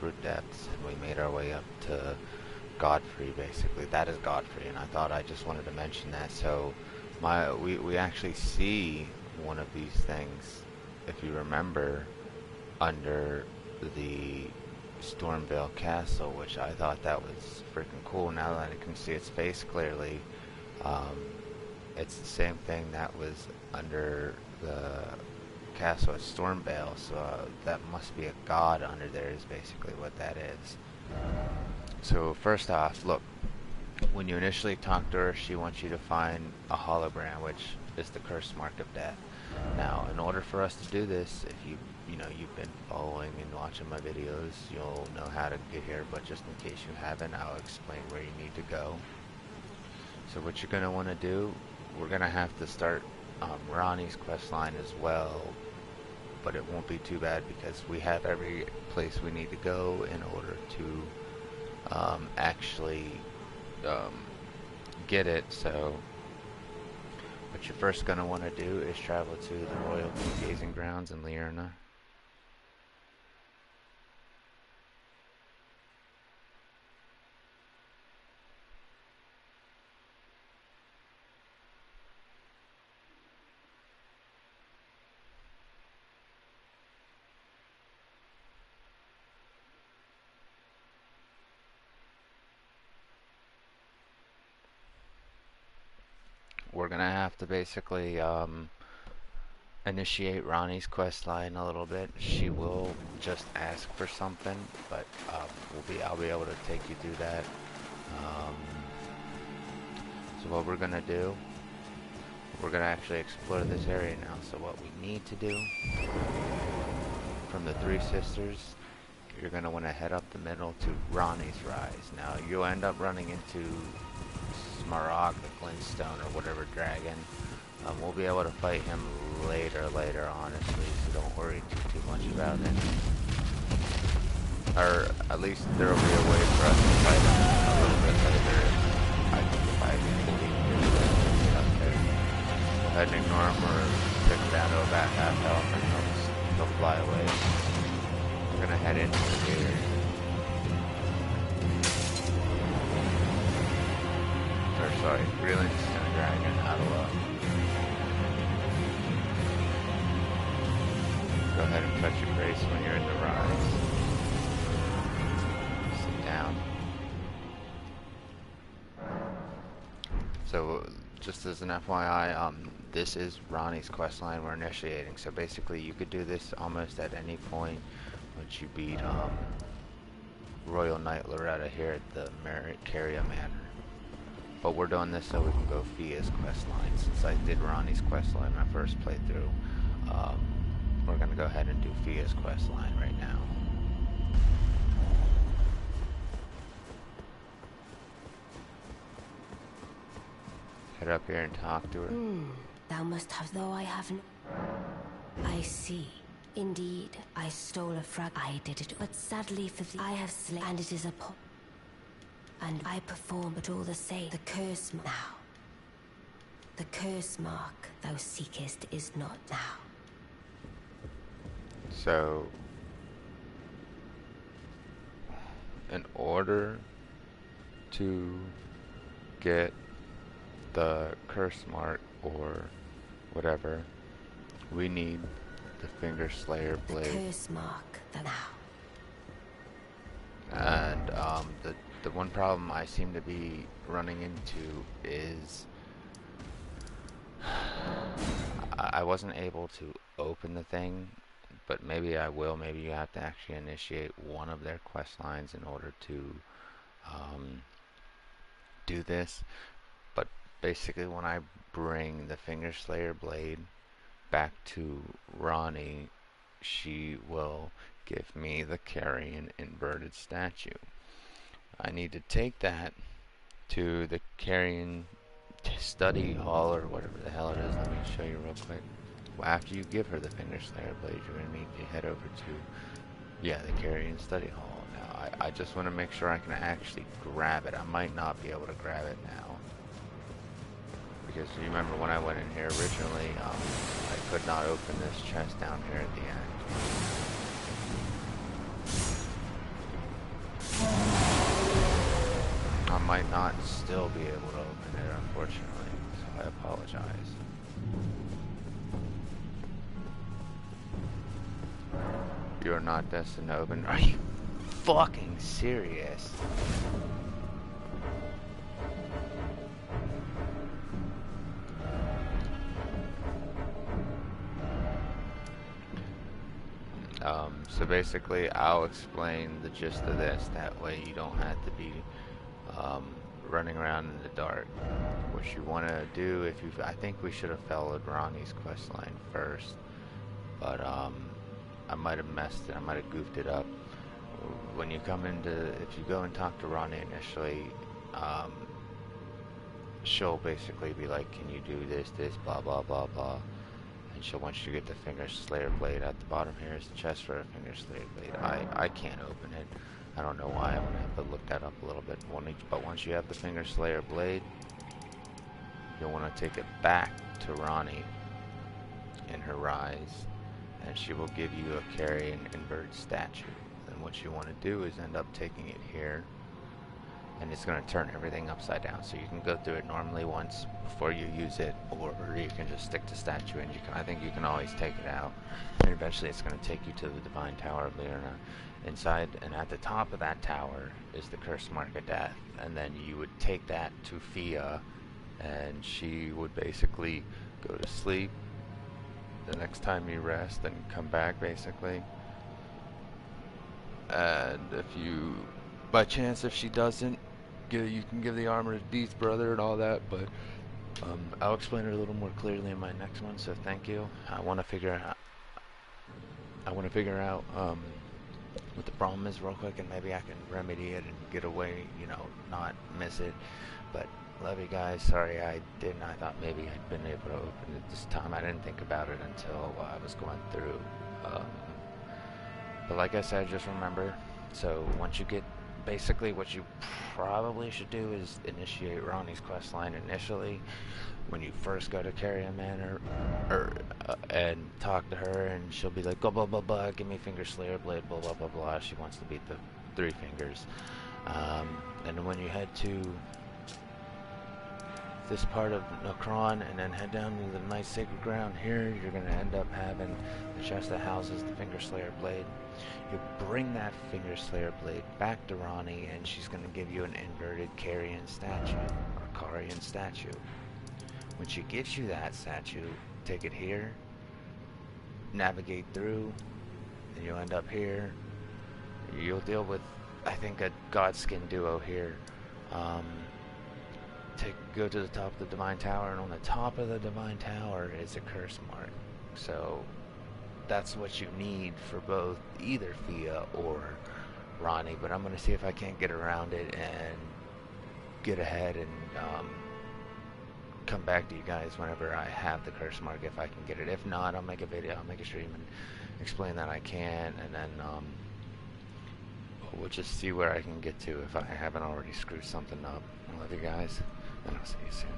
Brute Depths, and we made our way up to Godfrey, basically. That is Godfrey, and I thought I just wanted to mention that. So, we actually see one of these things, if you remember, under the Stormvale Castle, which I thought that was freaking cool. Now that I can see its face clearly, um, it's the same thing that was under the castle at Stormvale, so that must be a god under there is basically what that is. So first off, look, when you initially talk to her, she wants you to find a hologram, which is the curse mark of death. Now, in order for us to do this, if you've been following and watching my videos, you'll know how to get here, but just in case you haven't, I'll explain where you need to go. So what you're going to want to do, we're going to have to start Ronnie's questline as well, but it won't be too bad because we have every place we need to go in order to actually get it. So what you're first going to want to do is travel to the Royal Gazing Grounds in Liurna. We're going to have to basically initiate Ronnie's quest line a little bit. She will just ask for something, but I'll be able to take you through that. So what we're gonna do, we're gonna actually explore this area now. So what we need to do, from the Three Sisters, you're gonna want to head up the middle to Ronnie's Rise. Now you'll end up running into Smaragd, the Glintstone, or whatever dragon. We'll be able to fight him later, honestly, so don't worry too much about it. Or at least there will be a way for us to fight him a little bit later. I think if I believe you're get up there. Go ahead and ignore him or take him down to about half health and he'll fly away. We're gonna head into here. Or sorry, Greenstone Dragon out of luck. Go ahead and touch your brace when you're in the rise. Sit down. So, just as an FYI, this is Ronnie's questline we're initiating. So basically, you could do this almost at any point once you beat Royal Knight Loretta here at the Caria Manor. But we're doing this so we can go Fias Questline. Since I did Ronnie's questline my first playthrough, we're going to go ahead and do Fias Questline right now. Head up here and talk to her. Thou must have, though I haven't. I see. Indeed, I stole a frag. I did it, but sadly for thee, I have slain, and it is a and I perform, but all the same, the curse now. The curse mark thou seekest is not now. So, in order to get the curse mark or whatever, we need the Finger Slayer blade. The curse mark now. And the one problem I seem to be running into is I wasn't able to open the thing, but maybe I will. Maybe you have to actually initiate one of their quest lines in order to do this. But basically, when I bring the Finger Slayer blade back to Ronnie, she will give me the Carrion inverted statue. I need to take that to the Carrion study hall or whatever the hell it is. Let me show you real quick. Well, after you give her the Finger Slayer blade, you're going to need to head over to, the Carrion study hall. Now, I just want to make sure I can actually grab it. I might not be able to grab it now. Because you remember when I went in here originally, I could not open this chest down here at the end. might not still be able to open it, unfortunately. So I apologize. You're not destined to open. Are you fucking serious? So basically, I'll explain the gist of this. That way, you don't have to be running around in the dark. What you want to do, if you, I think we should have followed Ronnie's quest line first, but I might have messed it. I might have goofed it up. When you come into, if you go and talk to Ronnie initially, she'll basically be like, "Can you do this, blah blah blah blah." And she'll want you to get the Finger Slayer blade. At the bottom here is the chest for a Finger Slayer blade. I can't open it. I don't know why. I'm gonna have to look that up a little bit. But once you have the Finger Slayer blade, you'll want to take it back to Ronnie in her rise, and she will give you a carrion inverted statue. And what you want to do is end up taking it here, and it's going to turn everything upside down. So you can go through it normally once before you use it, or you can just stick to statue, and I think you can always take it out, and eventually it's going to take you to the Divine Tower of Leona. Inside and at the top of that tower is the Cursed Mark of Death, and then you would take that to Fia, and she would basically go to sleep. The next time you rest and come back, basically. And if you, by chance, if she doesn't, you can give the armor to Dee's brother and all that, but I'll explain it a little more clearly in my next one. So thank you. I want to figure out what the problem is real quick, and maybe I can remedy it and get away, not miss it. But love you guys. Sorry I didn't. I thought maybe I'd been able to open it this time. I didn't think about it until I was going through. But like I said, just remember, so once you get, basically what you probably should do is initiate Ronnie's quest line initially when you first go to Carrion Manor, and talk to her, and she'll be like, blah blah blah blah, give me Finger Slayer blade, blah blah blah blah. She wants to beat the 3 fingers. And when you head to this part of Nokron and then head down to the nice sacred ground here, you're going to end up having the chest that houses the Finger Slayer blade. You bring that Finger Slayer blade back to Ronnie, and she's going to give you an inverted Carrion statue, or Carian statue. When she gives you that statue, take it here, navigate through, and you'll end up here. You'll deal with, I think, a Godskin duo here. Go to the top of the Divine Tower, and on the top of the Divine Tower is a curse mark. So that's what you need for both either Fia or Ronnie, but I'm going to see if I can't get around it and get ahead and come back to you guys whenever I have the curse mark, if I can get it. If not, I'll make a video, I'll make a stream and explain that I can, and then we'll just see where I can get to if I haven't already screwed something up. I love you guys, and I'll see you soon.